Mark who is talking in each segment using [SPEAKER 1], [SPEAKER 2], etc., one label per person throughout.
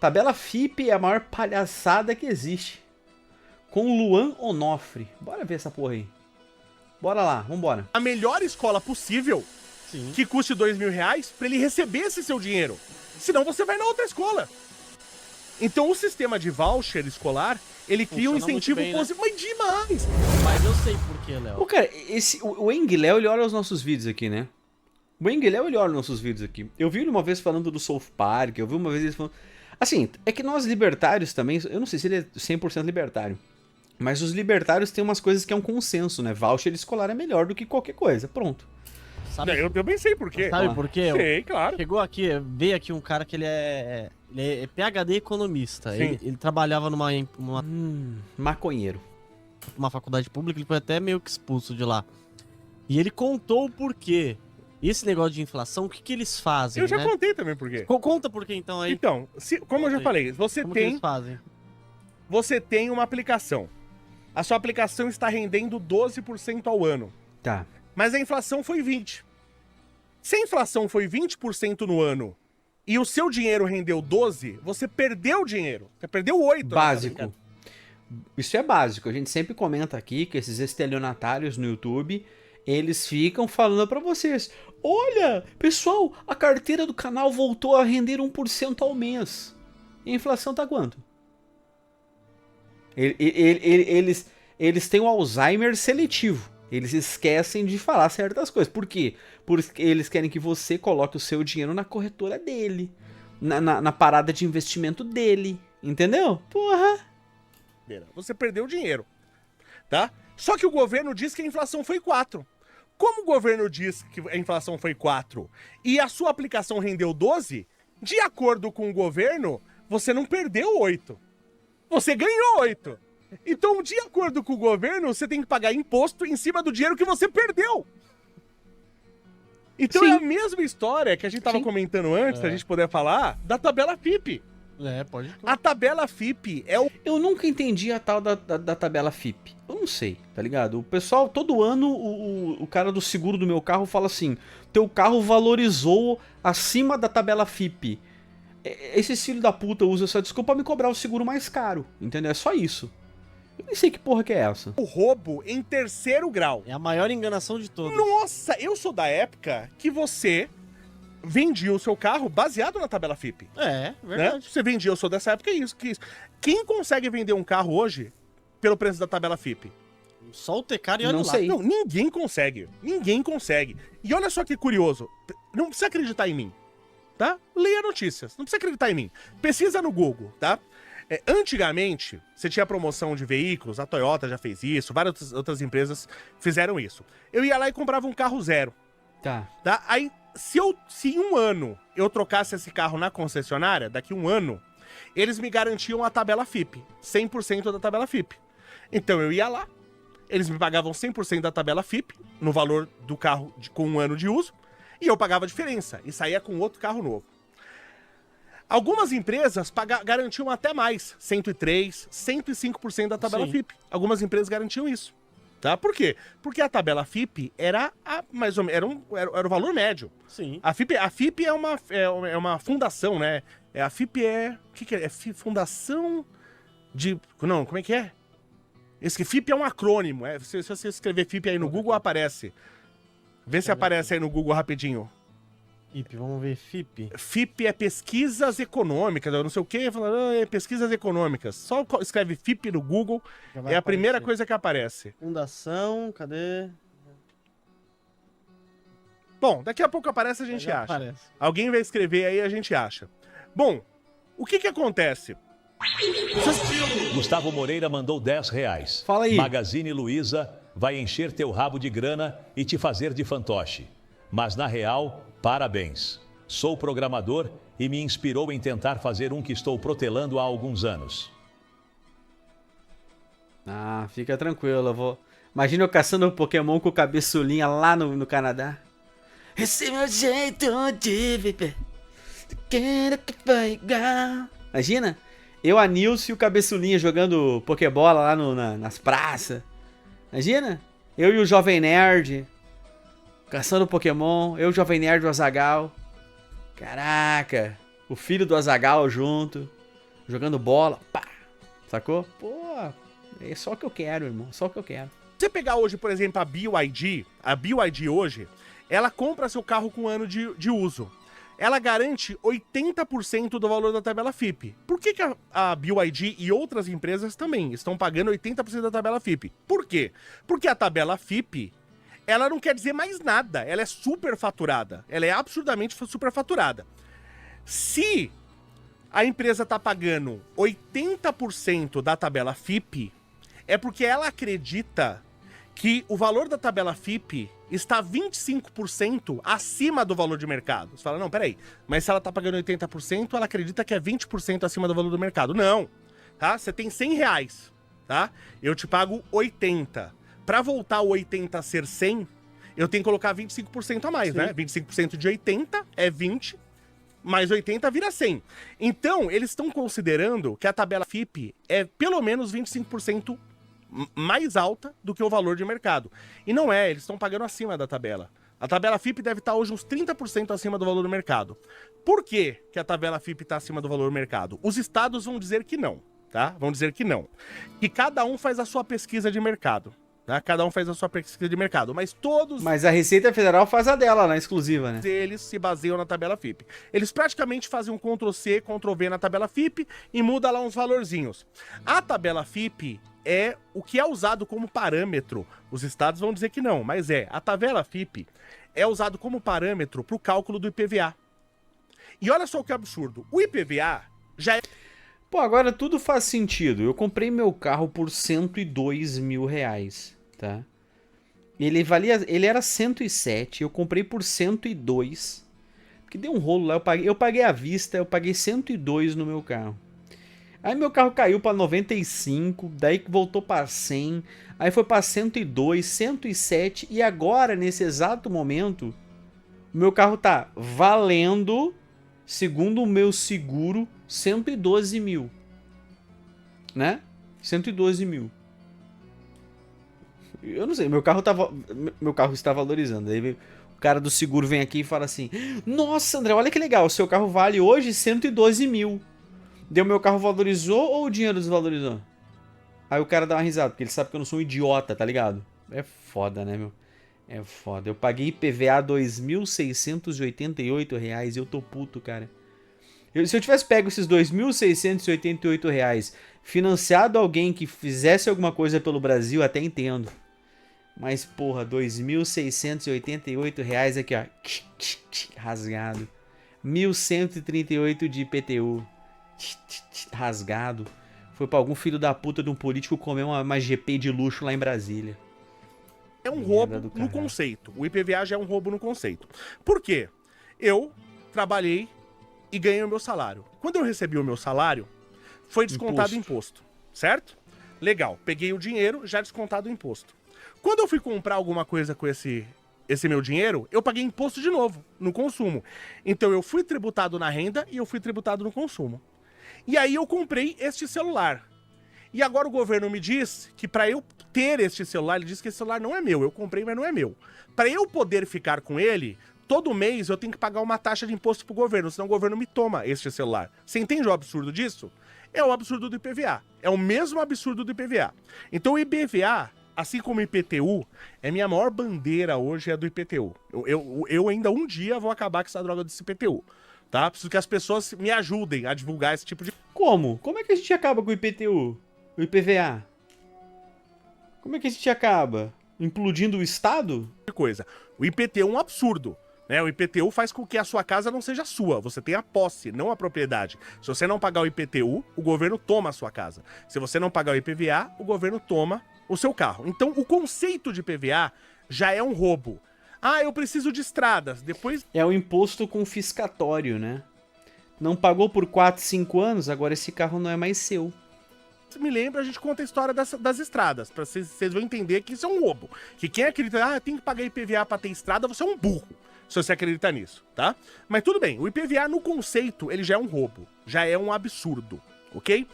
[SPEAKER 1] Tabela FIP é a maior palhaçada que existe. Com Luan Onofre. Bora ver essa porra aí. Bora lá, vambora.
[SPEAKER 2] A melhor escola possível,
[SPEAKER 3] Sim.
[SPEAKER 2] que custe R$2.000, pra ele receber esse seu dinheiro. Senão você vai na outra escola. Então o sistema de voucher escolar, ele cria um
[SPEAKER 3] Funciona
[SPEAKER 2] incentivo
[SPEAKER 3] muito bem, né?
[SPEAKER 2] positivo, mas demais.
[SPEAKER 3] Mas eu sei por que, Léo.
[SPEAKER 1] Pô, cara, o Enguiléu, ele olha os nossos vídeos aqui, né? O Enguiléu, ele olha os nossos vídeos aqui. Eu vi ele uma vez falando do South Park, eu vi uma vez ele falando... Assim, é que nós libertários também, eu não sei se ele é 100% libertário, mas os libertários têm umas coisas que é um consenso, né? Voucher escolar é melhor do que qualquer coisa, pronto.
[SPEAKER 3] Sabe,
[SPEAKER 2] Eu também sei por quê.
[SPEAKER 3] sabe por quê?
[SPEAKER 2] Sei, claro.
[SPEAKER 3] Chegou aqui, veio aqui um cara que ele é PhD economista.
[SPEAKER 2] Sim.
[SPEAKER 3] Ele trabalhava numa
[SPEAKER 1] Maconheiro.
[SPEAKER 3] faculdade pública, ele foi até meio que expulso de lá. E ele contou o porquê. E esse negócio de inflação, o que que eles fazem,
[SPEAKER 2] Eu já
[SPEAKER 3] né?
[SPEAKER 2] contei também por quê.
[SPEAKER 3] Conta por quê então aí.
[SPEAKER 2] Então, como eu já falei,
[SPEAKER 3] Como que eles fazem?
[SPEAKER 2] você tem uma aplicação. A sua aplicação está rendendo 12% ao ano.
[SPEAKER 1] Tá.
[SPEAKER 2] Mas a inflação foi 20%. Se a inflação foi 20% no ano e o seu dinheiro rendeu 12%, você perdeu dinheiro. Você perdeu 8%.
[SPEAKER 1] Básico. Isso é básico. A gente sempre comenta aqui que esses estelionatários no YouTube, eles ficam falando pra vocês: olha, pessoal, a carteira do canal voltou a render 1% ao mês. E a inflação tá quanto? Eles têm o Alzheimer seletivo. Eles esquecem de falar certas coisas. Por quê? Porque eles querem que você coloque o seu dinheiro na corretora dele. Na parada de investimento dele. Entendeu? Porra.
[SPEAKER 2] Você perdeu dinheiro. Tá? Só que o governo diz que a inflação foi 4%. Como o governo diz que a inflação foi 4% e a sua aplicação rendeu 12%, de acordo com o governo, você não perdeu 8%. Você ganhou 8%. Então, de acordo com o governo, você tem que pagar imposto em cima do dinheiro que você perdeu. Então
[SPEAKER 1] Sim.
[SPEAKER 2] é a mesma história que a gente tava
[SPEAKER 1] Sim.
[SPEAKER 2] comentando antes, da gente poder falar, da tabela FIP.
[SPEAKER 3] Pode.
[SPEAKER 2] A tabela FIP é o...
[SPEAKER 1] Eu nunca entendi a tal da tabela FIP. Eu não sei, tá ligado? O pessoal, todo ano, o cara do seguro do meu carro fala assim: teu carro valorizou acima da tabela FIP. Esses filhos da puta usam essa desculpa pra me cobrar o seguro mais caro, entendeu? É só isso. Eu nem sei que porra que é essa.
[SPEAKER 2] o roubo em 3º grau.
[SPEAKER 3] É a maior enganação de todas.
[SPEAKER 2] Nossa, eu sou da época que você vendia o seu carro baseado na tabela FIP.
[SPEAKER 3] É,
[SPEAKER 2] Né?
[SPEAKER 3] verdade.
[SPEAKER 2] Você vendia, eu sou dessa época, isso. Quem consegue vender um carro hoje pelo preço da tabela FIP?
[SPEAKER 3] Só o Tecar e olha
[SPEAKER 1] Não
[SPEAKER 3] lá.
[SPEAKER 1] sei.
[SPEAKER 2] Não, ninguém consegue. Ninguém consegue. E olha só que curioso. Não precisa acreditar em mim, tá? Leia notícias. Não precisa acreditar em mim. Pesquisa no Google, tá? Antigamente, você tinha promoção de veículos, a Toyota já fez isso, várias outras empresas fizeram isso. Eu ia lá e comprava um carro zero,
[SPEAKER 1] Tá.
[SPEAKER 2] tá? Aí, se em um ano eu trocasse esse carro na concessionária, daqui um ano, eles me garantiam a tabela FIP, 100% da tabela FIP. Então eu ia lá, eles me pagavam 100% da tabela FIP, no valor do carro com um ano de uso, e eu pagava a diferença, e saía com outro carro novo. Algumas empresas garantiam até mais, 103%, 105% da tabela
[SPEAKER 3] Sim.
[SPEAKER 2] FIP. Algumas empresas garantiam isso. Tá? Por quê? Porque a tabela FIP era mais ou menos, era o valor médio.
[SPEAKER 3] Sim.
[SPEAKER 2] A FIP é uma fundação, né? A FIP é... O que é? Fundação de... Não, como é que é? FIP é um acrônimo. Se você escrever FIP aí no Google, aparece. Vê se aparece aí no Google rapidinho.
[SPEAKER 3] FIP, vamos ver, FIP.
[SPEAKER 2] FIP é pesquisas econômicas, eu não sei o que, pesquisas econômicas. Só escreve FIP no Google,
[SPEAKER 3] Já vai
[SPEAKER 2] é a primeira
[SPEAKER 3] aparecer.
[SPEAKER 2] coisa que aparece.
[SPEAKER 3] Fundação, cadê?
[SPEAKER 2] Bom, daqui a pouco aparece, a gente
[SPEAKER 3] Já
[SPEAKER 2] acha.
[SPEAKER 3] aparece.
[SPEAKER 2] Alguém vai escrever aí, a gente acha. Bom, o que acontece?
[SPEAKER 4] Gustavo Moreira mandou R$10.
[SPEAKER 1] Fala aí.
[SPEAKER 4] Magazine Luiza vai encher teu rabo de grana e te fazer de fantoche. Mas na real, parabéns. Sou programador e me inspirou em tentar fazer um que estou protelando há alguns anos.
[SPEAKER 1] Ah, fica tranquilo, eu vou... Imagina eu caçando um Pokémon com cabeçulinha lá no Canadá. Esse é meu jeito de viver. Quero que foi igual. Imagina, eu, a Nilce e o cabeçulinha jogando Pokébola lá nas praças. Imagina, eu e o Jovem Nerd caçando Pokémon. Eu, o Jovem Nerd e o Azaghal. Caraca, o filho do Azaghal junto. jogando bola, pá, sacou? Pô, é só o que eu quero, irmão, só o que eu quero.
[SPEAKER 2] Se você pegar hoje, por exemplo, a BYD hoje, ela compra seu carro com 1 ano de uso. Ela garante 80% do valor da tabela FIP. Por que a BYD e outras empresas também estão pagando 80% da tabela FIP? Por quê? Porque a tabela FIP, ela não quer dizer mais nada. Ela é superfaturada. Ela é absurdamente superfaturada. Se a empresa está pagando 80% da tabela FIP, é porque ela acredita que o valor da tabela FIP está 25% acima do valor de mercado. Você fala, não, peraí, mas se ela está pagando 80%, ela acredita que é 20% acima do valor do mercado. Não, tá? Você tem R$100, tá? Eu te pago 80. Para voltar o 80 a ser 100, eu tenho que colocar 25% a mais, né? 25% de 80 é 20, mais 80 vira 100. Então, eles estão considerando que a tabela FIP é pelo menos 25% mais alta do que o valor de mercado. E não é, eles estão pagando acima da tabela. A tabela FIP deve estar hoje uns 30% acima do valor do mercado. Por que que a tabela FIP está acima do valor do mercado? Os estados vão dizer que não, tá? Vão dizer que não. Que cada um faz a sua pesquisa de mercado, tá? Cada um faz a sua pesquisa de mercado, mas todos...
[SPEAKER 1] Mas a Receita Federal faz a dela, na exclusiva, né?
[SPEAKER 2] Eles se baseiam na tabela FIP. Eles praticamente fazem um Ctrl+C, Ctrl+V na tabela FIP e muda lá uns valorzinhos. A tabela FIP é o que é usado como parâmetro. Os estados vão dizer que não, mas a tabela FIP é usado como parâmetro para o cálculo do IPVA. E olha só o que absurdo. O IPVA já é...
[SPEAKER 1] Pô, agora tudo faz sentido. Eu comprei meu carro por R$102 mil, tá? Ele era 107, eu comprei por 102. Porque deu um rolo lá, eu paguei à vista, eu paguei 102 no meu carro. Aí meu carro caiu para 95, daí voltou para 100, aí foi para 102, 107 e agora, nesse exato momento, o meu carro tá valendo, segundo o meu seguro, 112 mil, né? 112 mil. Eu não sei, meu carro está valorizando. Aí o cara do seguro vem aqui e fala assim: nossa, André, olha que legal, o seu carro vale hoje 112 mil. Deu, meu carro valorizou ou o dinheiro desvalorizou? Aí o cara dá uma risada, porque ele sabe que eu não sou um idiota, tá ligado? É foda, né, meu? É foda. Eu paguei IPVA R$ 2.688 e eu tô puto, cara. Se eu tivesse pego esses R$ 2.688, financiado alguém que fizesse alguma coisa pelo Brasil, até entendo. Mas, porra, R$ 2.688 aqui, ó. Rasgado. 1.138 de IPTU. Rasgado. Foi pra algum filho da puta de um político comer uma GP de luxo lá em Brasília.
[SPEAKER 2] É um roubo no conceito. O IPVA já é um roubo no conceito. Por quê? Eu trabalhei e ganhei o meu salário. Quando eu recebi o meu salário, foi descontado o imposto, certo? Legal, peguei o dinheiro, já descontado o imposto. Quando eu fui comprar alguma coisa com esse meu dinheiro, eu paguei imposto de novo, no consumo. Então eu fui tributado na renda e eu fui tributado no consumo. E aí eu comprei este celular. E agora o governo me diz que para eu ter este celular, ele diz que esse celular não é meu. Eu comprei, mas não é meu. Para eu poder ficar com ele, todo mês eu tenho que pagar uma taxa de imposto pro governo, senão o governo me toma este celular. Você entende o absurdo disso? É o absurdo do IPVA. É o mesmo absurdo do IPVA. Então o IPVA, assim como o IPTU, é minha maior bandeira hoje, é do IPTU. Eu ainda um dia vou acabar com essa droga desse IPTU. Tá? Preciso que as pessoas me ajudem a divulgar esse tipo de...
[SPEAKER 1] Como? Como é que a gente acaba com o IPTU? O IPVA? Como é que a gente acaba? Implodindo o Estado?
[SPEAKER 2] coisa. O IPTU é um absurdo. O IPTU faz com que a sua casa não seja sua. Você tem a posse, não a propriedade. Se você não pagar o IPTU, o governo toma a sua casa. Se você não pagar o IPVA, o governo toma o seu carro. Então, o conceito de IPVA já é um roubo. Ah, eu preciso de estradas. Depois...
[SPEAKER 1] É o imposto confiscatório, né? Não pagou por 4, 5 anos, agora esse carro não é mais seu.
[SPEAKER 2] Me lembra, a gente conta a história das estradas, pra vocês vão entender que isso é um roubo. Que quem acredita, tem que pagar IPVA pra ter estrada, você é um burro, se você acredita nisso, tá? Mas tudo bem, o IPVA no conceito, ele já é um roubo, já é um absurdo, ok?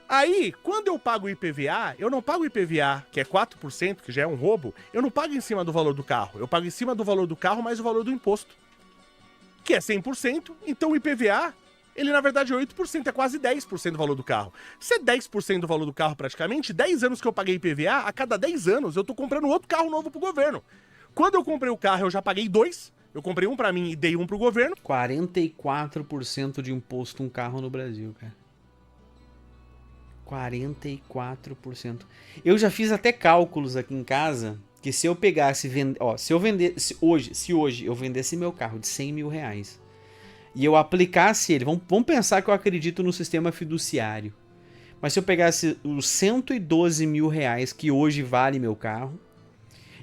[SPEAKER 2] Aí, quando eu pago o IPVA, eu não pago o IPVA, que é 4%, que já é um roubo, eu não pago em cima do valor do carro, eu pago em cima do valor do carro mais o valor do imposto, que é 100%, então o IPVA Ele, na verdade, é 8%, é quase 10% do valor do carro. Se é 10% do valor do carro, praticamente, 10 anos que eu paguei IPVA, a cada 10 anos eu tô comprando outro carro novo pro governo. Quando eu comprei o carro, eu já paguei 2. Eu comprei um pra mim e dei um pro governo.
[SPEAKER 1] 44% de imposto um carro no Brasil, cara. 44%. Eu já fiz até cálculos aqui em casa que se eu pegasse, se eu vendesse hoje eu vendesse meu carro de 100 mil reais e eu aplicasse ele, vamos pensar que eu acredito no sistema fiduciário, mas se eu pegasse os 112 mil reais que hoje vale meu carro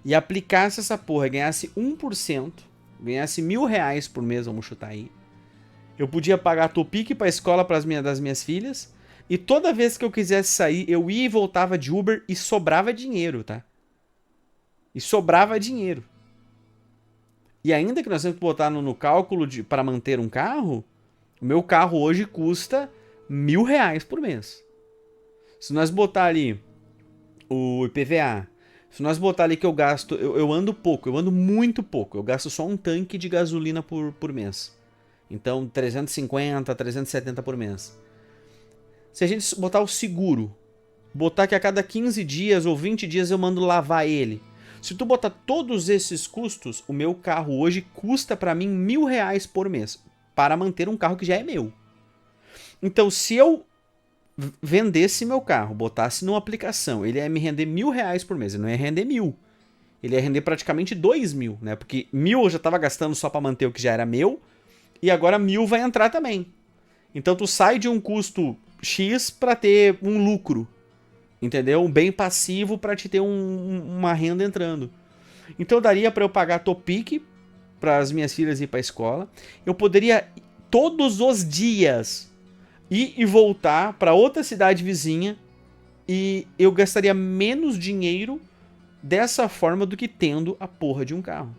[SPEAKER 1] e aplicasse essa porra, ganhasse 1%, ganhasse R$1.000 por mês, vamos chutar aí, eu podia pagar Topic pra escola das minhas filhas, e toda vez que eu quisesse sair, eu ia e voltava de Uber e sobrava dinheiro, tá? E sobrava dinheiro. E ainda que nós temos que botar no cálculo para manter um carro, o meu carro hoje custa R$1.000 por mês. Se nós botar ali o IPVA, se nós botar ali que eu gasto, eu ando pouco, eu ando muito pouco, eu gasto só um tanque de gasolina por mês. Então 350, 370 por mês. Se a gente botar o seguro, botar que a cada 15 dias ou 20 dias eu mando lavar ele. Se tu botar todos esses custos, o meu carro hoje custa pra mim R$1.000 por mês. Para manter um carro que já é meu. Então se eu vendesse meu carro, botasse numa aplicação, ele ia me render R$1.000 por mês. Ele não ia render 1.000. Ele ia render praticamente 2.000, né? Porque 1.000 eu já tava gastando só pra manter o que já era meu. E agora 1.000 vai entrar também. Então tu sai de um custo X para ter um lucro, entendeu? Um bem passivo para te ter uma renda entrando. Então daria para eu pagar Topic para as minhas filhas ir para a escola. Eu poderia todos os dias ir e voltar para outra cidade vizinha e eu gastaria menos dinheiro dessa forma do que tendo a porra de um carro.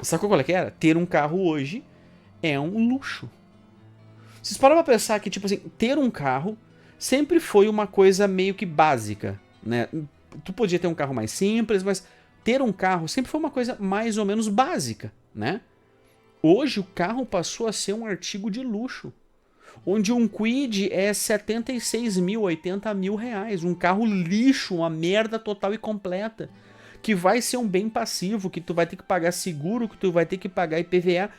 [SPEAKER 1] Sabe qual é que era? Ter um carro hoje é um luxo. Vocês param pra pensar que, tipo assim, ter um carro sempre foi uma coisa meio que básica, né? Tu podia ter um carro mais simples, mas ter um carro sempre foi uma coisa mais ou menos básica, né? Hoje o carro passou a ser um artigo de luxo, onde um Kwid é 76 mil, 80 mil reais. Um carro lixo, uma merda total e completa, que vai ser um bem passivo, que tu vai ter que pagar seguro, que tu vai ter que pagar IPVA.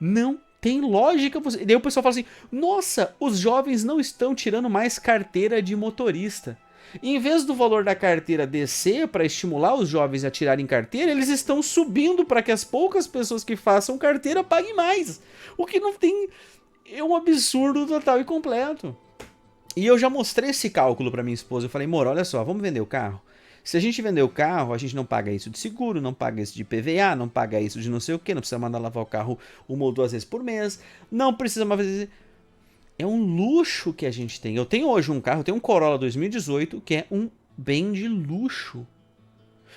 [SPEAKER 1] Não tem lógica. E daí o pessoal fala assim, nossa, os jovens não estão tirando mais carteira de motorista. E em vez do valor da carteira descer para estimular os jovens a tirarem carteira, eles estão subindo para que as poucas pessoas que façam carteira paguem mais. O que não tem... É um absurdo total e completo. E eu já mostrei esse cálculo para minha esposa. Eu falei, amor, olha só, vamos vender o carro? Se a gente vender o carro, a gente não paga isso de seguro, não paga isso de PVA, não paga isso de não sei o que, não precisa mandar lavar o carro 1 ou 2 vezes por mês, não precisa mais fazer... É um luxo que a gente tem. Eu tenho hoje um carro, eu tenho um Corolla 2018, que é um bem de luxo.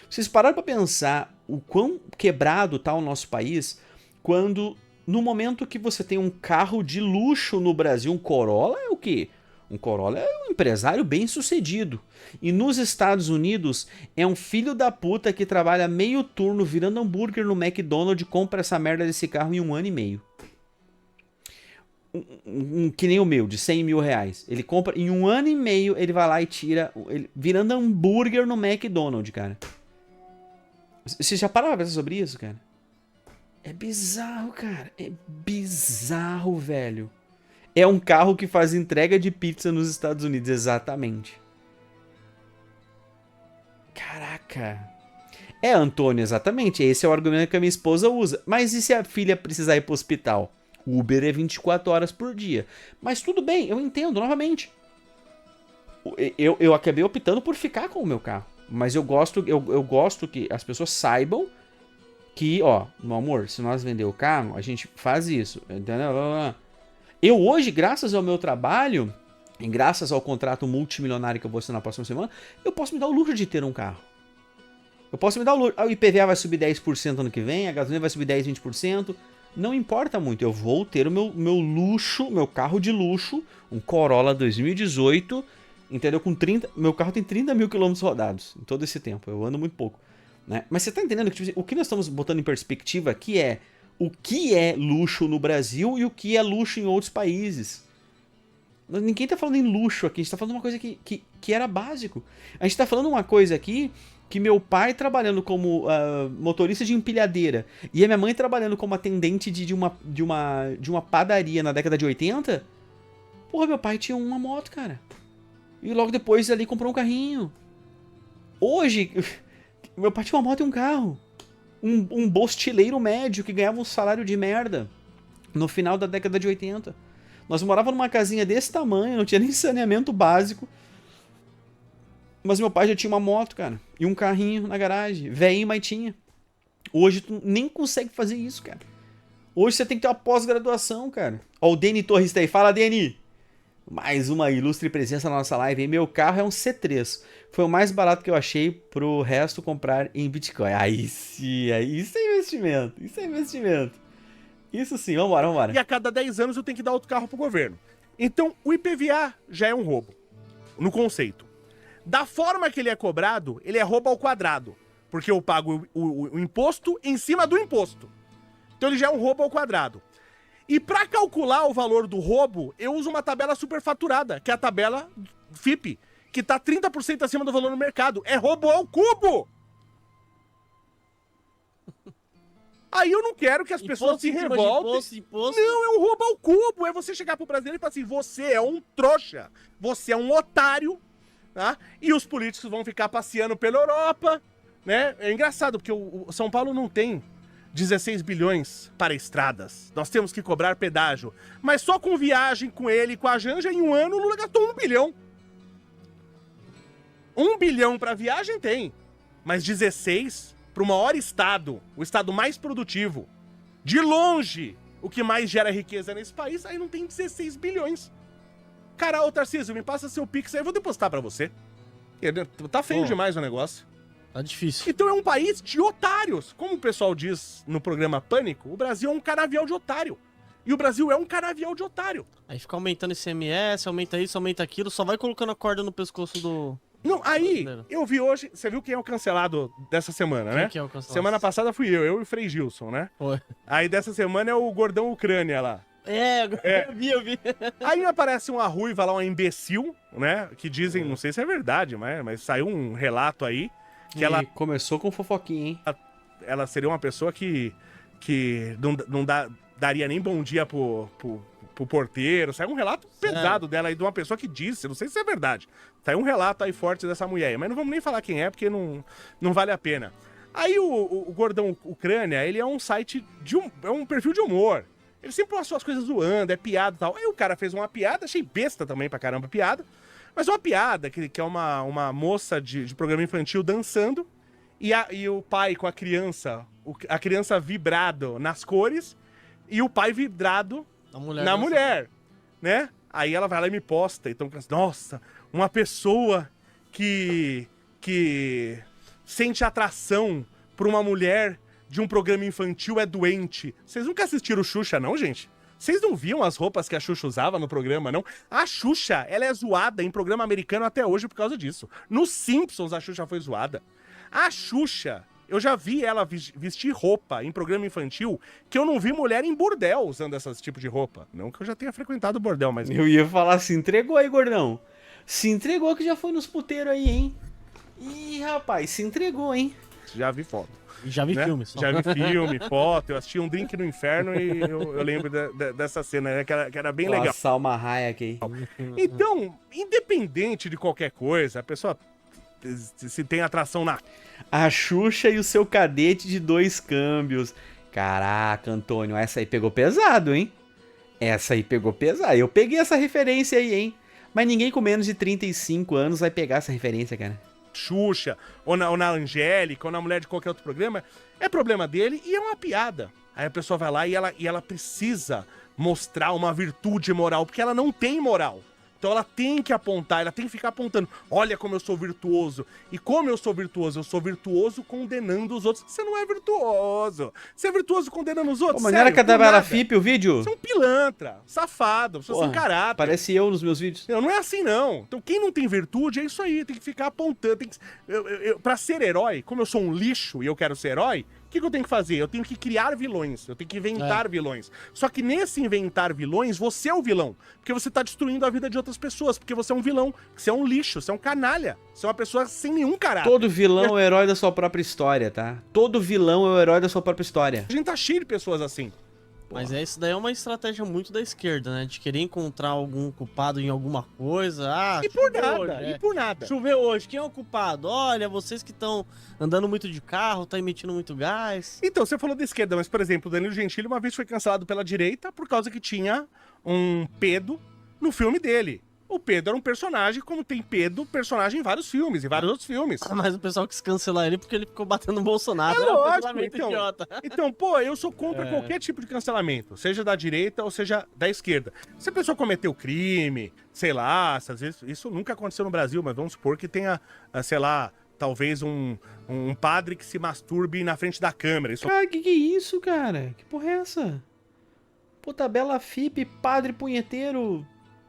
[SPEAKER 1] Vocês pararam para pensar o quão quebrado tá o nosso país quando, no momento que você tem um carro de luxo no Brasil, um Corolla é o quê? Um Corolla é um empresário bem sucedido. E nos Estados Unidos é um filho da puta que trabalha meio turno virando hambúrguer no McDonald's e compra essa merda desse carro em 1 ano e meio. Que nem o meu, de 100 mil reais. Ele compra em 1 ano e meio, ele vai lá e tira, virando hambúrguer no McDonald's, cara. Você já parou pra pensar sobre isso, cara? É bizarro, cara. É bizarro, velho. É um carro que faz entrega de pizza nos Estados Unidos, exatamente. Caraca. É, Antônio, exatamente. Esse é o argumento que a minha esposa usa. Mas e se a filha precisar ir pro hospital? O Uber é 24 horas por dia. Mas tudo bem, eu entendo, novamente. Eu acabei optando por ficar com o meu carro. Mas eu gosto que as pessoas saibam que, ó, meu amor, se nós vender o carro, a gente faz isso. Entendeu? Eu hoje, graças ao meu trabalho, e graças ao contrato multimilionário que eu vou assinar na próxima semana, eu posso me dar o luxo de ter um carro. Eu posso me dar o luxo. O IPVA vai subir 10% ano que vem, a gasolina vai subir 10, 20%. Não importa muito, eu vou ter o meu luxo, meu carro de luxo, um Corolla 2018, entendeu? Com 30, meu carro tem 30 mil quilômetros rodados em todo esse tempo, eu ando muito pouco, né? Mas você tá entendendo que tipo, o que nós estamos botando em perspectiva aqui é o que é luxo no Brasil e o que é luxo em outros países. Ninguém tá falando em luxo aqui, a gente tá falando de uma coisa que era básico. A gente tá falando uma coisa aqui que meu pai trabalhando como motorista de empilhadeira e a minha mãe trabalhando como atendente de uma padaria na década de 80. Porra, meu pai tinha uma moto, cara. E logo depois ali comprou um carrinho. Hoje, meu pai tinha uma moto e um carro. Um bostileiro médio que ganhava um salário de merda no final da década de 80. Nós morávamos numa casinha desse tamanho, não tinha nem saneamento básico. Mas meu pai já tinha uma moto, cara. E um carrinho na garagem. Velhinho, mas tinha. Hoje tu nem consegue fazer isso, cara. Hoje você tem que ter uma pós-graduação, cara. Ó, o Deni Torres tá aí. Fala, Deni! Mais uma ilustre presença na nossa live, hein? Meu carro é um C3. Foi o mais barato que eu achei pro resto comprar em Bitcoin. Aí sim, isso é investimento. Isso é investimento. Isso sim, vambora.
[SPEAKER 2] E a cada 10 anos eu tenho que dar outro carro pro governo. Então, o IPVA já é um roubo. No conceito. Da forma que ele é cobrado, ele é roubo ao quadrado. Porque eu pago o imposto em cima do imposto. Então ele já é um roubo ao quadrado. E para calcular o valor do roubo, eu uso uma tabela superfaturada, que é a tabela FIPE, que tá 30% acima do valor no mercado. É roubo ao cubo! Aí eu não quero que as pessoas se revoltem.
[SPEAKER 3] Imposto.
[SPEAKER 2] Não, é um roubo ao cubo. É você chegar pro brasileiro e falar assim, você é um trouxa, você é um otário, tá? E os políticos vão ficar passeando pela Europa, né? É engraçado, porque o São Paulo não tem 16 bilhões para estradas. Nós temos que cobrar pedágio. Mas só com viagem com ele e com a Janja, em um ano, o Lula gastou 1 bilhão. 1 bilhão para viagem tem. Mas 16 para o maior estado, o estado mais produtivo. De longe, o que mais gera riqueza nesse país, aí não tem 16 bilhões. Cara, ô Tarcísio, me passa seu Pix aí, eu vou depositar para você. Tá feio demais o negócio.
[SPEAKER 3] Tá difícil.
[SPEAKER 2] Então é um país de otários. Como o pessoal diz no programa Pânico, o Brasil é um canavial de otário. E o Brasil é um canavial de otário.
[SPEAKER 3] Aí fica aumentando ICMS, aumenta isso, aumenta aquilo, só vai colocando a corda no pescoço do...
[SPEAKER 2] Não, aí,
[SPEAKER 3] brasileiro.
[SPEAKER 2] eu vi hoje, você viu quem é o cancelado dessa semana, né?
[SPEAKER 3] Quem que é o cancelado?
[SPEAKER 2] Semana passada fui eu e o Frei Gilson, né?
[SPEAKER 3] Foi.
[SPEAKER 2] Aí dessa semana é o gordão Ucrânia lá.
[SPEAKER 3] É. Eu vi.
[SPEAKER 2] Aí aparece uma ruiva lá, uma imbecil, né? Que dizem, não sei se é verdade, mas saiu um relato aí, que ela
[SPEAKER 1] começou com fofoquinha, hein?
[SPEAKER 2] ela seria uma pessoa que não daria nem bom dia pro porteiro. Saiu um relato pesado dela aí, de uma pessoa que disse, não sei se é verdade. Saiu um relato aí forte dessa mulher aí, mas não vamos nem falar quem é, porque não vale a pena. Aí o Gordão Ucrânia, ele é um site, é um perfil de humor. Ele sempre postou as coisas zoando, é piada e tal. Aí o cara fez uma piada, achei besta também pra caramba a piada, mas uma piada que é uma moça de programa infantil dançando, e o pai com a criança vibrado nas cores, e o pai vidrado na mulher, né? Aí ela vai lá e me posta, então, nossa, uma pessoa que sente atração por uma mulher de um programa infantil é doente. Vocês nunca assistiram Xuxa, não, gente? Vocês não viam as roupas que a Xuxa usava no programa, não? A Xuxa, ela é zoada em programa americano até hoje por causa disso. Nos Simpsons, a Xuxa foi zoada. A Xuxa, eu já vi ela vestir roupa em programa infantil que eu não vi mulher em bordel usando esse tipo de roupa. Não que eu já tenha frequentado bordel, mas...
[SPEAKER 1] Eu ia falar, se entregou aí, gordão. Se entregou que já foi nos puteiros aí, hein? Ih, rapaz, se entregou, hein?
[SPEAKER 2] Já vi foto.
[SPEAKER 3] E já vi filme. Só.
[SPEAKER 2] Já vi filme, foto, eu assisti um Drink no Inferno e eu lembro dessa cena, né, que era bem legal.
[SPEAKER 1] Salma Hayek aí.
[SPEAKER 2] Então, independente de qualquer coisa, a pessoa se tem atração na...
[SPEAKER 1] A Xuxa e o seu cadete de 2 câmbios. Caraca, Antônio, essa aí pegou pesado, hein? Essa aí pegou pesado. Eu peguei essa referência aí, hein? Mas ninguém com menos de 35 anos vai pegar essa referência, cara.
[SPEAKER 2] Xuxa, ou na Angélica, ou na mulher de qualquer outro programa, é problema dele e é uma piada. Aí a pessoa vai lá e ela precisa mostrar uma virtude moral, porque ela não tem moral. Então ela tem que apontar, ela tem que ficar apontando. Olha como eu sou virtuoso. E como eu sou virtuoso condenando os outros. Você não é virtuoso. Você é virtuoso condenando os outros.
[SPEAKER 1] Pô, mas não era que era FIP o vídeo?
[SPEAKER 2] Você é um pilantra, safado, você sem caráter.
[SPEAKER 1] Parece eu nos meus vídeos.
[SPEAKER 2] Não é assim não. Então quem não tem virtude é isso aí, tem que ficar apontando. Pra ser herói, como eu sou um lixo e eu quero ser herói, que eu tenho que fazer? Eu tenho que criar vilões, eu tenho que inventar vilões. Só que nesse inventar vilões, você é o vilão. Porque você tá destruindo a vida de outras pessoas, porque você é um vilão, você é um lixo, você é um canalha, você é uma pessoa sem nenhum caráter.
[SPEAKER 1] Todo vilão é o herói da sua própria história, tá? Todo vilão é o herói da sua própria história.
[SPEAKER 2] A gente tá cheio de pessoas assim.
[SPEAKER 3] Mas isso daí é uma estratégia muito da esquerda, né? De querer encontrar algum culpado em alguma coisa. Ah,
[SPEAKER 2] E por
[SPEAKER 3] choveu
[SPEAKER 2] nada,
[SPEAKER 3] hoje,
[SPEAKER 2] e por nada.
[SPEAKER 3] Choveu hoje, quem é o culpado? Olha, vocês que estão andando muito de carro, tá emitindo muito gás.
[SPEAKER 2] Então, você falou da esquerda, mas, por exemplo, o Danilo Gentili uma vez foi cancelado pela direita por causa que tinha um pedo no filme dele. O Pedro era um personagem, como tem Pedro, personagem em vários filmes, em vários outros filmes.
[SPEAKER 3] Mas o pessoal quis cancelar ele porque ele ficou batendo no Bolsonaro.
[SPEAKER 2] É
[SPEAKER 3] Era um
[SPEAKER 2] lógico,
[SPEAKER 3] cancelamento
[SPEAKER 2] então.
[SPEAKER 3] idiota.
[SPEAKER 2] Então, pô, eu sou contra qualquer tipo de cancelamento, seja da direita ou seja da esquerda. Se a pessoa cometeu crime, sei lá, às vezes, isso nunca aconteceu no Brasil, mas vamos supor que tenha, sei lá, talvez um padre que se masturbe na frente da câmera. Isso
[SPEAKER 1] Cara, que é isso, cara? Que porra é essa? Pô, tabela FIP, padre punheteiro...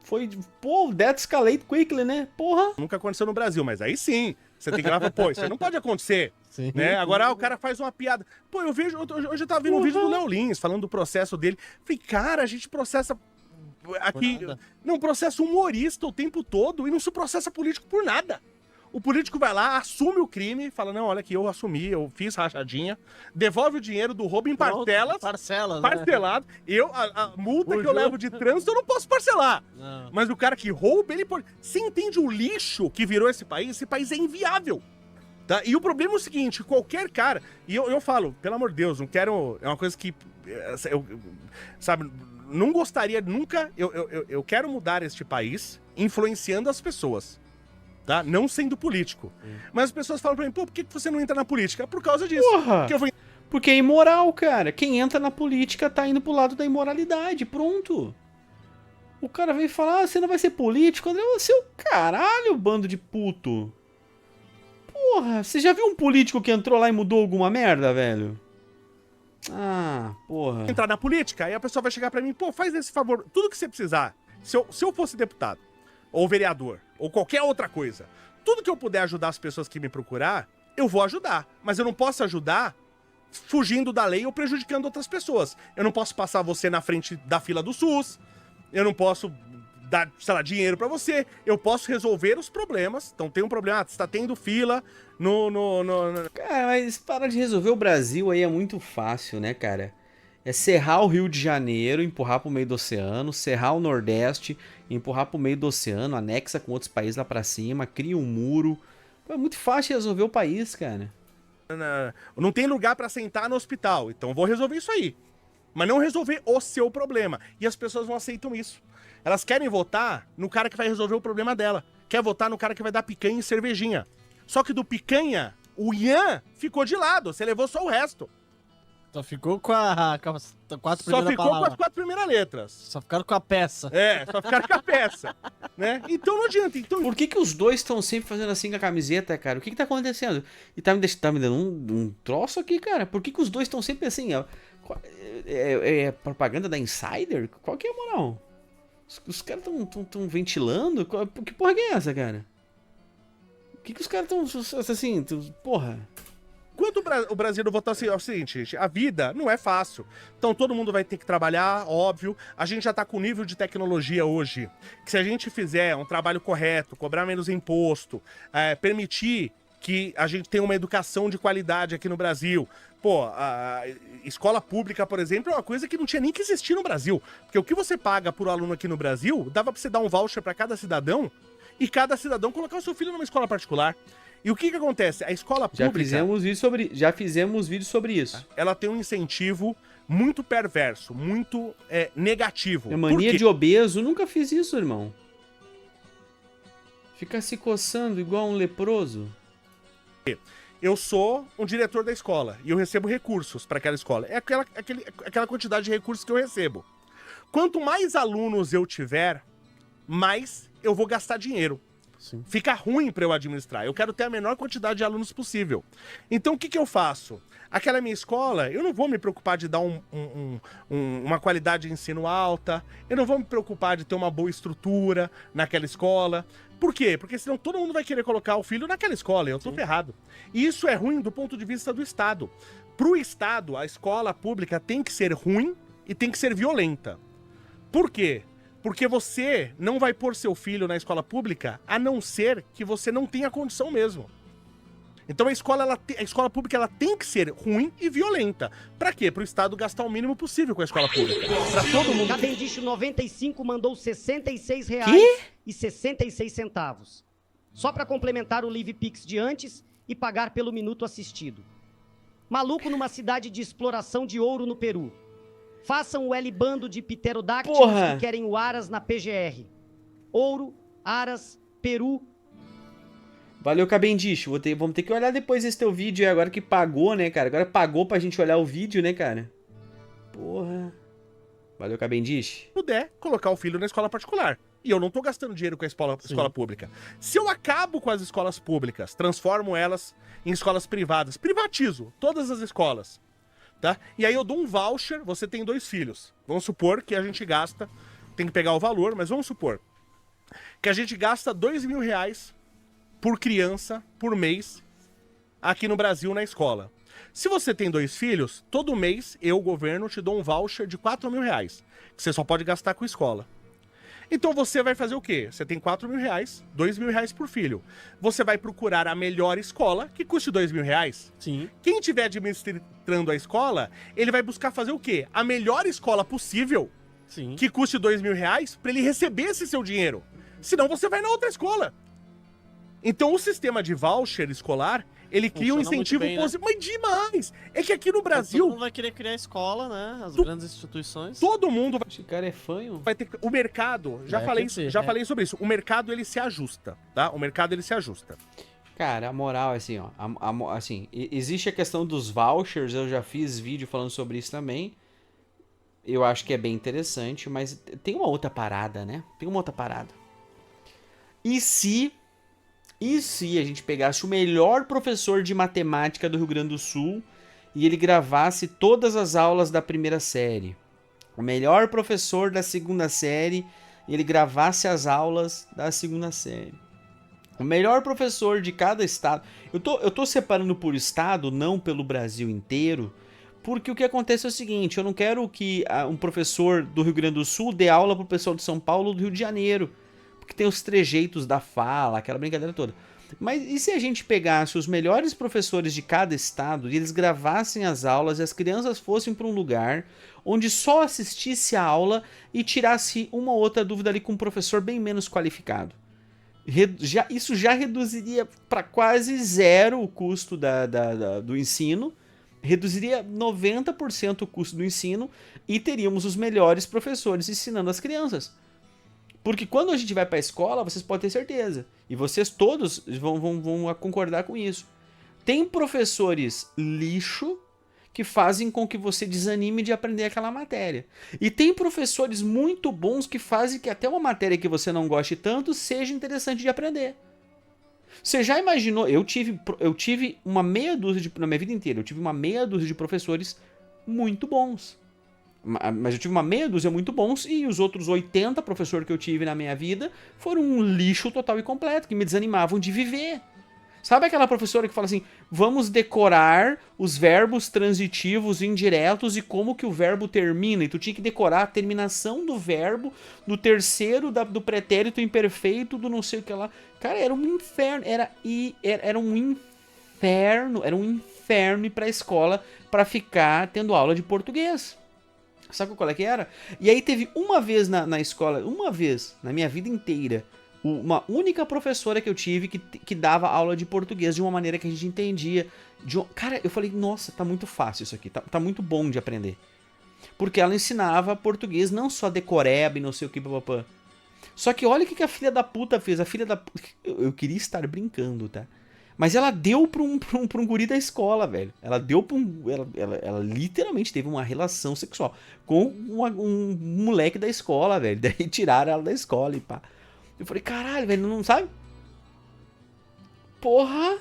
[SPEAKER 1] Foi, pô, that escalate quickly, né? Porra.
[SPEAKER 2] nunca aconteceu no Brasil, mas aí sim, você tem que ir lá, pô, isso aí não pode acontecer.
[SPEAKER 3] Sim.
[SPEAKER 2] Né? Agora o cara faz uma piada. Pô, eu vejo, hoje eu tava vendo um vídeo do Léo Lins falando do processo dele. Falei, cara, a gente processa aqui, não processa humorista o tempo todo e não se processa político por nada. O político vai lá, assume o crime, fala, não, olha aqui, eu assumi, eu fiz rachadinha, devolve o dinheiro do roubo em parcelas,
[SPEAKER 3] Parcelas,
[SPEAKER 2] parcelado. A multa que eu levo de trânsito eu não posso parcelar.
[SPEAKER 3] Não.
[SPEAKER 2] Mas o cara que rouba, ele pode... Você entende o lixo que virou esse país? Esse país é inviável. Tá? E o problema é o seguinte, qualquer cara... E eu falo, pelo amor de Deus, não quero... É uma coisa que... sabe, não gostaria nunca... Eu quero mudar este país influenciando as pessoas. Tá? Não sendo político. Mas as pessoas falam pra mim, pô, por que você não entra na política? É por causa disso.
[SPEAKER 1] Porra!
[SPEAKER 2] Porque eu vou...
[SPEAKER 1] Porque é imoral, cara. Quem entra na política tá indo pro lado da imoralidade. Pronto. O cara vem falar, ah, você não vai ser político? André, você é o caralho, bando de puto. Porra, você já viu um político que entrou lá e mudou alguma merda, velho? Ah, porra.
[SPEAKER 2] entrar na política, aí a pessoa vai chegar pra mim, pô, faz esse favor, tudo que você precisar. Se eu fosse deputado, ou vereador, ou qualquer outra coisa, tudo que eu puder ajudar as pessoas que me procurar, eu vou ajudar. Mas eu não posso ajudar fugindo da lei ou prejudicando outras pessoas. Eu não posso passar você na frente da fila do SUS, eu não posso dar, sei lá, dinheiro pra você, eu posso resolver os problemas. Então tem um problema, você tá tendo fila
[SPEAKER 1] Cara, mas para de resolver o Brasil aí é muito fácil, né, cara? É serrar o Rio de Janeiro, empurrar pro meio do oceano, serrar o Nordeste, empurrar pro meio do oceano, anexa com outros países lá pra cima, cria um muro. Pô, é muito fácil resolver o país, cara.
[SPEAKER 2] Não tem lugar pra sentar no hospital, então eu vou resolver isso aí. Mas não resolver o seu problema. E as pessoas não aceitam isso. Elas querem votar no cara que vai resolver o problema dela. Quer votar no cara que vai dar picanha e cervejinha. Só que do picanha, o Ian ficou de lado, você levou só o resto.
[SPEAKER 3] Só ficou com as quatro
[SPEAKER 2] Só
[SPEAKER 3] primeiras
[SPEAKER 2] ficou com
[SPEAKER 3] palavras.
[SPEAKER 2] as 4 primeiras letras.
[SPEAKER 3] Só ficaram com a peça.
[SPEAKER 2] Só ficaram com a peça. Né? Então não adianta. Então,
[SPEAKER 1] Por que os dois estão sempre fazendo assim com a camiseta, cara? O que tá acontecendo? E tá me dando um troço aqui, cara. Por que os dois estão sempre assim? É propaganda da Insider? Qual que é a moral? Os caras tão ventilando? Que porra que é essa, cara? O que os caras tão assim? Porra.
[SPEAKER 2] Enquanto o Brasil não votar assim, é o seguinte, gente, a vida não é fácil. Então todo mundo vai ter que trabalhar, óbvio. A gente já tá com nível de tecnologia hoje, que se a gente fizer um trabalho correto, cobrar menos imposto, permitir que a gente tenha uma educação de qualidade aqui no Brasil. Pô, a escola pública, por exemplo, é uma coisa que não tinha nem que existir no Brasil. Porque o que você paga por aluno aqui no Brasil, dava pra você dar um voucher pra cada cidadão e cada cidadão colocar o seu filho numa escola particular. E o que acontece? A escola pública...
[SPEAKER 1] Já fizemos vídeo sobre isso.
[SPEAKER 2] Ela tem um incentivo muito perverso, muito negativo.
[SPEAKER 1] É mania
[SPEAKER 2] Por quê?
[SPEAKER 1] de obeso. Nunca fiz isso, irmão. Ficar se coçando igual um leproso.
[SPEAKER 2] Eu sou um diretor da escola e eu recebo recursos para aquela escola. É aquela quantidade de recursos que eu recebo. Quanto mais alunos eu tiver, mais eu vou gastar dinheiro.
[SPEAKER 3] Sim.
[SPEAKER 2] Fica ruim para eu administrar. Eu quero ter a menor quantidade de alunos possível. Então o que eu faço? Aquela minha escola, eu não vou me preocupar de dar uma qualidade de ensino alta, eu não vou me preocupar de ter uma boa estrutura naquela escola. Por quê? Porque senão todo mundo vai querer colocar o filho naquela escola e eu tô ferrado. E isso é ruim do ponto de vista do Estado. Pro Estado, a escola pública tem que ser ruim e tem que ser violenta. Por quê? Porque você não vai pôr seu filho na escola pública a não ser que você não tenha condição mesmo. Então a escola pública ela tem que ser ruim e violenta. Pra quê? Pro Estado gastar o mínimo possível com a escola pública. Pra todo mundo.
[SPEAKER 5] Cavendish 95 mandou R$ 66,66. Só pra complementar o Live Pix de antes e pagar pelo minuto assistido. Maluco numa cidade de exploração de ouro no Peru. Façam o L-bando de pterodáctilos que querem o Aras na PGR. Ouro, Aras, Peru.
[SPEAKER 1] Valeu, Cavendish. Vamos ter que olhar depois esse teu vídeo aí, agora que pagou, né, cara? Agora pagou pra gente olhar o vídeo, né, cara? Porra. Valeu, Cavendish.
[SPEAKER 2] Puder colocar o filho na escola particular. E eu não tô gastando dinheiro com a escola pública. Se eu acabo com as escolas públicas, transformo elas em escolas privadas, privatizo todas as escolas, tá? E aí eu dou um voucher, você tem 2 filhos. Vamos supor que a gente gasta, tem que pegar o valor, mas vamos supor que a gente gasta R$2.000 por criança, por mês, aqui no Brasil, na escola. Se você tem 2 filhos, todo mês eu, governo, te dou um voucher de R$4.000, que você só pode gastar com escola. Então você vai fazer o quê? Você tem R$4.000, R$2.000 por filho. Você vai procurar a melhor escola, que custe R$2.000.
[SPEAKER 3] Sim.
[SPEAKER 2] Quem estiver administrando a escola, ele vai buscar fazer o quê? A melhor escola possível,
[SPEAKER 3] Sim.
[SPEAKER 2] que custe R$2.000, para ele receber esse seu dinheiro. Senão você vai na outra escola. Então o sistema de voucher escolar, ele cria um incentivo positivo. Mas demais! É que aqui no Brasil...
[SPEAKER 3] Todo mundo vai querer criar escola, né? As grandes instituições.
[SPEAKER 2] Todo mundo vai...
[SPEAKER 1] Esse cara é fanho.
[SPEAKER 2] Vai ter... O mercado, já falei sobre isso. O mercado, ele se ajusta, tá? O mercado, ele se ajusta.
[SPEAKER 1] Cara, a moral é assim, ó. Assim, existe a questão dos vouchers, eu já fiz vídeo falando sobre isso também. Eu acho que é bem interessante, mas tem uma outra parada, né? Tem uma outra parada. E se a gente pegasse o melhor professor de matemática do Rio Grande do Sul e ele gravasse todas as aulas da primeira série? O melhor professor da segunda série e ele gravasse as aulas da segunda série? O melhor professor de cada estado... Eu tô separando por estado, não pelo Brasil inteiro, porque o que acontece é o seguinte, eu não quero que um professor do Rio Grande do Sul dê aula pro pessoal de São Paulo ou do Rio de Janeiro. Porque tem os trejeitos da fala, aquela brincadeira toda. Mas e se a gente pegasse os melhores professores de cada estado e eles gravassem as aulas e as crianças fossem para um lugar onde só assistisse a aula e tirasse uma ou outra dúvida ali com um professor bem menos qualificado? Isso já reduziria para quase zero o custo do ensino, reduziria 90% o custo do ensino e teríamos os melhores professores ensinando as crianças. Porque quando a gente vai para a escola, vocês podem ter certeza, e vocês todos vão concordar com isso, tem professores lixo que fazem com que você desanime de aprender aquela matéria. E tem professores muito bons que fazem que até uma matéria que você não goste tanto seja interessante de aprender. Você já imaginou? Eu tive uma meia dúzia na minha vida inteira, eu tive uma meia dúzia de professores muito bons. Mas eu tive uma meia dúzia muito bons e os outros 80 professores que eu tive na minha vida foram um lixo total e completo, que me desanimavam de viver. Sabe aquela professora que fala assim, vamos decorar os verbos transitivos indiretos e como que o verbo termina, e tu tinha que decorar a terminação do verbo, do terceiro, do pretérito imperfeito, do não sei o que lá. Cara, era um inferno, era um inferno ir pra escola pra ficar tendo aula de português. Sabe qual é que era? E aí teve uma vez na escola, uma vez na minha vida inteira, uma única professora que eu tive que dava aula de português de uma maneira que a gente entendia. Cara, eu falei, nossa, tá muito fácil isso aqui, tá muito bom de aprender. Porque ela ensinava português não só decoreba e não sei o que, papapá. Só que olha o que a filha da puta fez. A filha da puta... Eu queria estar brincando, tá? Mas ela deu pra um guri da escola, velho. Ela deu pra ela literalmente teve uma relação sexual com um moleque da escola, velho. Daí tiraram ela da escola e pá. Eu falei, caralho, velho, não sabe? Porra!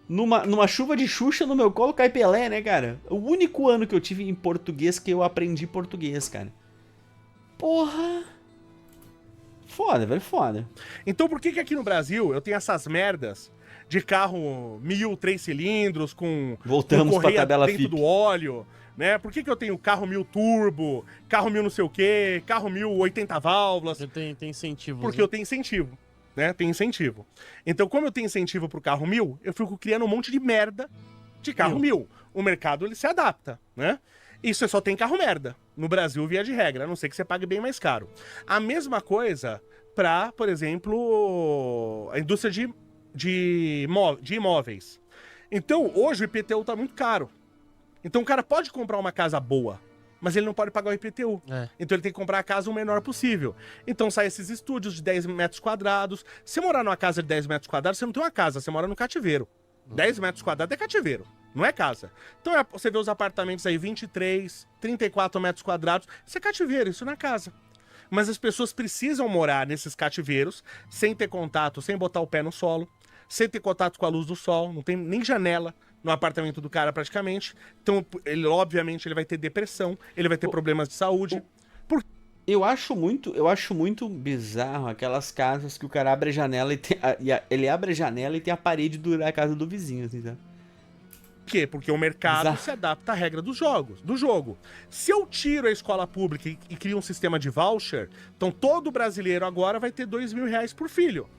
[SPEAKER 1] Numa chuva de Xuxa no meu colo cai Pelé, né, cara? O único ano que eu tive em português que eu aprendi português, cara. Porra! foda, velho, foda.
[SPEAKER 2] Então por que aqui no Brasil eu tenho essas merdas de carro 1000, 3 cilindros, com
[SPEAKER 1] Voltamos pra
[SPEAKER 2] correia
[SPEAKER 1] tabela
[SPEAKER 2] dentro
[SPEAKER 1] FIP.
[SPEAKER 2] do óleo, né? Por que eu tenho carro 1000 turbo, carro 1000 não sei o quê, carro 1000 80 válvulas?
[SPEAKER 3] Tem incentivo.
[SPEAKER 2] Porque eu tenho incentivo, né? Tem incentivo. Então, como eu tenho incentivo pro carro 1000, eu fico criando um monte de merda de carro 1000. O mercado, ele se adapta, né? Isso só tem carro merda. No Brasil, via de regra, a não ser que você pague bem mais caro. A mesma coisa pra, por exemplo, a indústria de imóveis. Então, hoje o IPTU tá muito caro. Então, o cara pode comprar uma casa boa, mas ele não pode pagar o IPTU. Então, ele tem que comprar a casa o menor possível. Então, sai esses estúdios de 10 metros quadrados. Se morar numa casa de 10 metros quadrados, você não tem uma casa, você mora no cativeiro. 10 metros quadrados é cativeiro, não é casa. Então, você vê os apartamentos aí, 23, 34 metros quadrados, isso é cativeiro, isso não é casa. Mas as pessoas precisam morar nesses cativeiros, sem ter contato, sem botar o pé no solo, sem ter contato com a luz do sol, não tem nem janela no apartamento do cara praticamente. Então, ele obviamente ele vai ter depressão, ele vai ter problemas de saúde.
[SPEAKER 1] Eu acho muito bizarro aquelas casas que o cara abre a janela ele abre a janela e tem a parede da casa do vizinho, assim, tá?
[SPEAKER 2] Por quê? Porque o mercado
[SPEAKER 1] Bizarro.
[SPEAKER 2] se adapta à regra do jogo. Se eu tiro a escola pública e crio um sistema de voucher, então todo brasileiro agora vai ter R$2.000 por filho.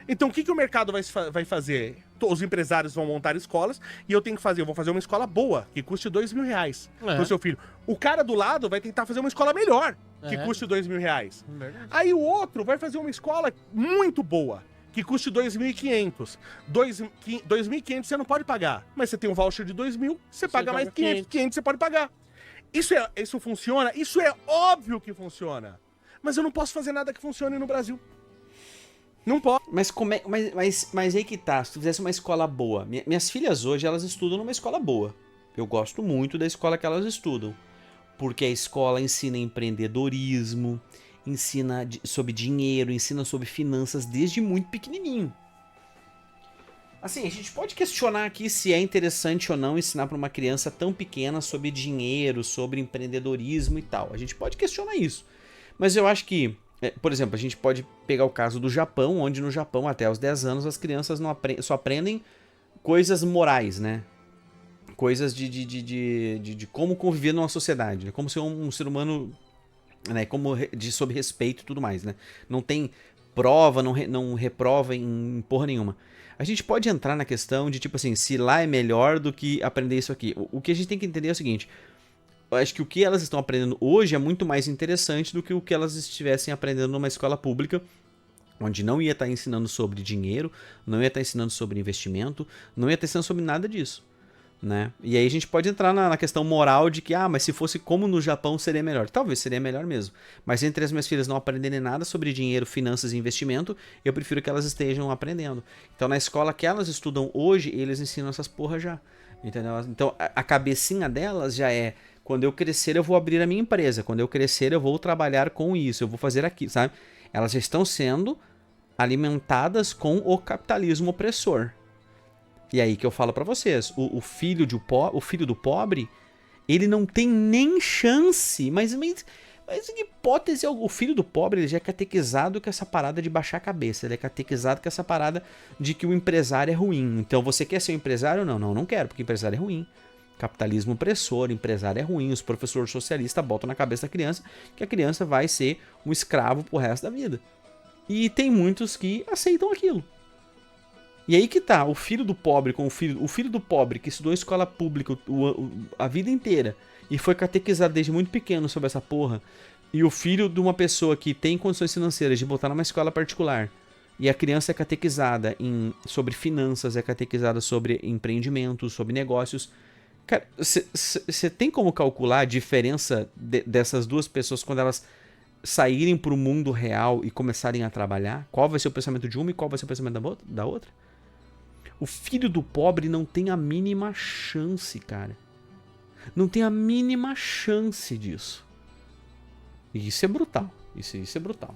[SPEAKER 2] Então o que o mercado vai fazer? Os empresários vão montar escolas e eu vou fazer uma escola boa, que custe R$2.000 pro seu filho. O cara do lado vai tentar fazer uma escola melhor, que custe R$2.000. Aí o outro vai fazer uma escola muito boa, que custe R$2.500. R$2.500 você não pode pagar, mas você tem um voucher de R$2.000, você paga mais 500. 500 você pode pagar. Isso funciona? Isso é óbvio que funciona. Mas eu não posso fazer nada que funcione no Brasil. Não pode.
[SPEAKER 1] Mas aí que tá, se tu fizesse uma escola boa. Minhas filhas hoje, elas estudam numa escola boa. Eu gosto muito da escola que elas estudam. Porque a escola ensina empreendedorismo, ensina sobre dinheiro, ensina sobre finanças desde muito pequenininho. Assim, a gente pode questionar aqui se é interessante ou não ensinar para uma criança tão pequena sobre dinheiro, sobre empreendedorismo e tal. A gente pode questionar isso. Mas eu acho que, por exemplo, a gente pode pegar o caso do Japão, onde no Japão, até os 10 anos, as crianças só aprendem coisas morais, né? Coisas de como conviver numa sociedade, né? Como ser um ser humano, né? Sobre respeito e tudo mais, né? Não tem prova, não reprova em porra nenhuma. A gente pode entrar na questão de, tipo assim, se lá é melhor do que aprender isso aqui. O que a gente tem que entender é o seguinte: eu acho que o que elas estão aprendendo hoje é muito mais interessante do que o que elas estivessem aprendendo numa escola pública, onde não ia estar ensinando sobre dinheiro, não ia estar ensinando sobre investimento, não ia estar ensinando sobre nada disso, né? E aí a gente pode entrar na questão moral de que, mas se fosse como no Japão seria melhor. Talvez seria melhor mesmo. Mas entre as minhas filhas não aprenderem nada sobre dinheiro, finanças e investimento, eu prefiro que elas estejam aprendendo. Então na escola que elas estudam hoje, eles ensinam essas porra já, entendeu? Então a cabecinha delas já é: quando eu crescer eu vou abrir a minha empresa, quando eu crescer eu vou trabalhar com isso, eu vou fazer aquilo, sabe? Elas já estão sendo alimentadas com o capitalismo opressor. E aí que eu falo pra vocês, o filho do pobre, ele não tem nem chance, mas em hipótese, o filho do pobre ele já é catequizado com essa parada de baixar a cabeça, ele é catequizado com essa parada de que o empresário é ruim. Então você quer ser um empresário? Não quero, porque empresário é ruim. Capitalismo opressor, empresário é ruim, os professores socialistas botam na cabeça da criança que a criança vai ser um escravo pro resto da vida. E tem muitos que aceitam aquilo. E aí que tá, o filho do pobre com o filho do pobre que estudou em escola pública a vida inteira e foi catequizado desde muito pequeno sobre essa porra, e o filho de uma pessoa que tem condições financeiras de botar numa escola particular, e a criança é catequizada sobre finanças, é catequizada sobre empreendimentos, sobre negócios. Cara, você tem como calcular a diferença dessas duas pessoas quando elas saírem pro mundo real e começarem a trabalhar? Qual vai ser o pensamento de uma e qual vai ser o pensamento da outra? O filho do pobre não tem a mínima chance, cara. Não tem a mínima chance disso. E isso é brutal. Isso é brutal.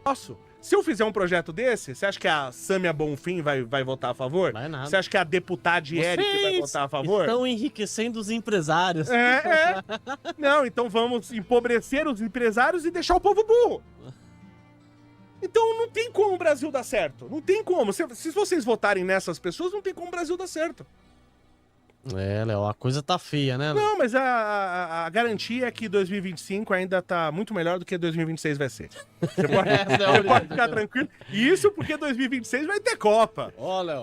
[SPEAKER 2] Posso? Se eu fizer um projeto desse, você acha que a Sâmia Bonfim vai votar a favor?
[SPEAKER 3] Vai nada.
[SPEAKER 2] Você acha que a deputada Eric vai votar a favor?
[SPEAKER 3] Estão enriquecendo os empresários.
[SPEAKER 2] Não, então vamos empobrecer os empresários e deixar o povo burro. Então não tem como o Brasil dar certo. Não tem como. Se vocês votarem nessas pessoas, não tem como o Brasil dar certo.
[SPEAKER 3] É, Léo, a coisa tá feia, né, Léo?
[SPEAKER 2] Não, mas a garantia é que 2025 ainda tá muito melhor do que 2026 vai ser. Você pode ficar tranquilo. E isso porque 2026 vai ter Copa.
[SPEAKER 3] Ó, Léo.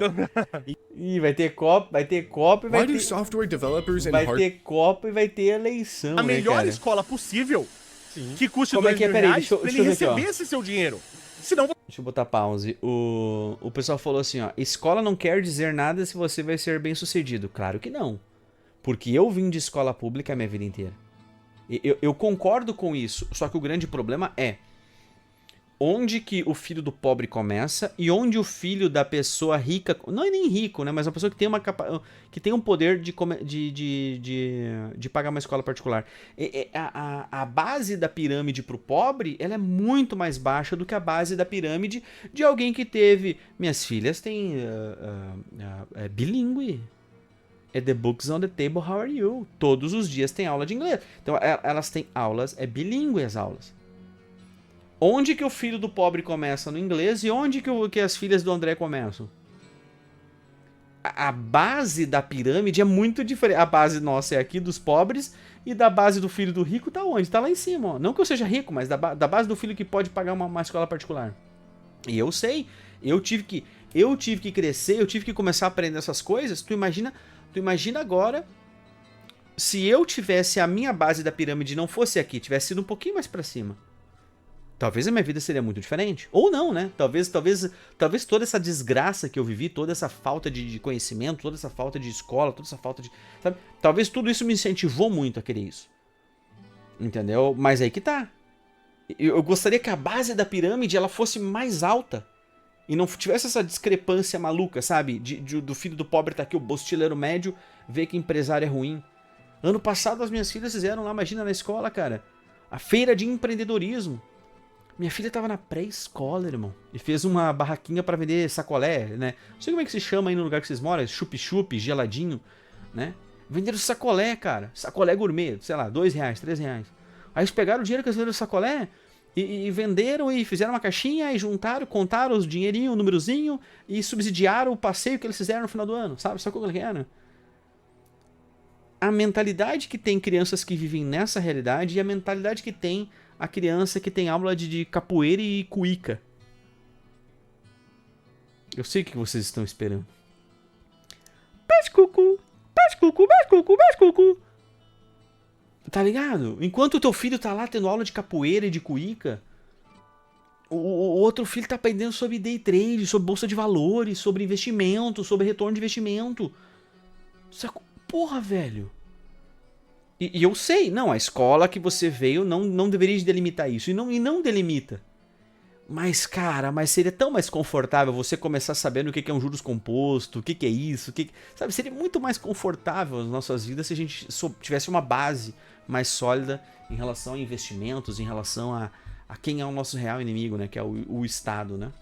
[SPEAKER 1] Ih, vai ter Copa e vai
[SPEAKER 6] Why do
[SPEAKER 1] ter...
[SPEAKER 6] software developers and
[SPEAKER 1] Vai
[SPEAKER 6] hard
[SPEAKER 1] ter Copa e vai ter eleição,
[SPEAKER 2] A
[SPEAKER 1] né,
[SPEAKER 2] melhor
[SPEAKER 1] cara?
[SPEAKER 2] escola possível
[SPEAKER 3] Sim.
[SPEAKER 2] que custe
[SPEAKER 1] Como é que é?
[SPEAKER 2] R$2.000
[SPEAKER 1] Peraí,
[SPEAKER 2] pra
[SPEAKER 1] deixa eu
[SPEAKER 2] ele
[SPEAKER 1] ver aqui, ó.
[SPEAKER 2] receber esse seu dinheiro. Senão,
[SPEAKER 1] Deixa eu botar pause. O pessoal falou assim, ó. Escola não quer dizer nada se você vai ser bem sucedido. Claro que não. Porque eu vim de escola pública a minha vida inteira. Eu concordo com isso. Só que o grande problema é onde que o filho do pobre começa e onde o filho da pessoa rica... Não é nem rico, né? Mas uma pessoa que tem que tem um poder de pagar uma escola particular. A base da pirâmide pro pobre, ela é muito mais baixa do que a base da pirâmide de alguém que teve... Minhas filhas têm... é bilíngue. É the books on the table, how are you? Todos os dias tem aula de inglês. Então elas têm aulas, é bilíngue as aulas. Onde que o filho do pobre começa no inglês e onde que as filhas do André começam? A base da pirâmide é muito diferente. A base nossa é aqui dos pobres e da base do filho do rico tá onde? Tá lá em cima, ó. Não que eu seja rico, mas da base do filho que pode pagar uma escola particular. E eu sei, eu tive que crescer, eu tive que começar a aprender essas coisas. Tu imagina agora se eu tivesse a minha base da pirâmide não fosse aqui, tivesse sido um pouquinho mais pra cima. Talvez a minha vida seria muito diferente. Ou não, né? Talvez toda essa desgraça que eu vivi, toda essa falta de conhecimento, toda essa falta de escola, toda essa falta de... Sabe? Talvez tudo isso me incentivou muito a querer isso. Entendeu? Mas aí que tá. Eu gostaria que a base da pirâmide ela fosse mais alta. E não tivesse essa discrepância maluca, sabe? Do filho do pobre tá aqui, o bostileiro médio, vê que empresário é ruim. Ano passado as minhas filhas fizeram lá, imagina, na escola, cara, a feira de empreendedorismo. Minha filha tava na pré-escola, irmão. E fez uma barraquinha pra vender sacolé, né? Não sei como é que se chama aí no lugar que vocês moram. Chup-chup, geladinho, né? Venderam sacolé, cara. Sacolé gourmet, sei lá, R$2, R$3. Aí eles pegaram o dinheiro que eles venderam sacolé e venderam e fizeram uma caixinha e juntaram, contaram os dinheirinhos, o númerozinho e subsidiaram o passeio que eles fizeram no final do ano. Sabe como que era? A mentalidade que tem crianças que vivem nessa realidade e a mentalidade que tem a criança que tem aula de capoeira e cuíca. Eu sei o que vocês estão esperando. Beijo, cucu. Beijo, cucu. Beijo, cucu. Beijo, cucu. Tá ligado? Enquanto o teu filho tá lá tendo aula de capoeira e de cuíca, o outro filho tá aprendendo sobre day trade, sobre bolsa de valores, sobre investimento, sobre retorno de investimento. Porra, velho. E eu sei, não, a escola que você veio não deveria delimitar isso. E não delimita. Mas, cara, seria tão mais confortável você começar sabendo o que é um juros composto, o que é isso, sabe? Seria muito mais confortável as nossas vidas se a gente tivesse uma base mais sólida em relação a investimentos, em relação a quem é o nosso real inimigo, né? Que é o Estado, né?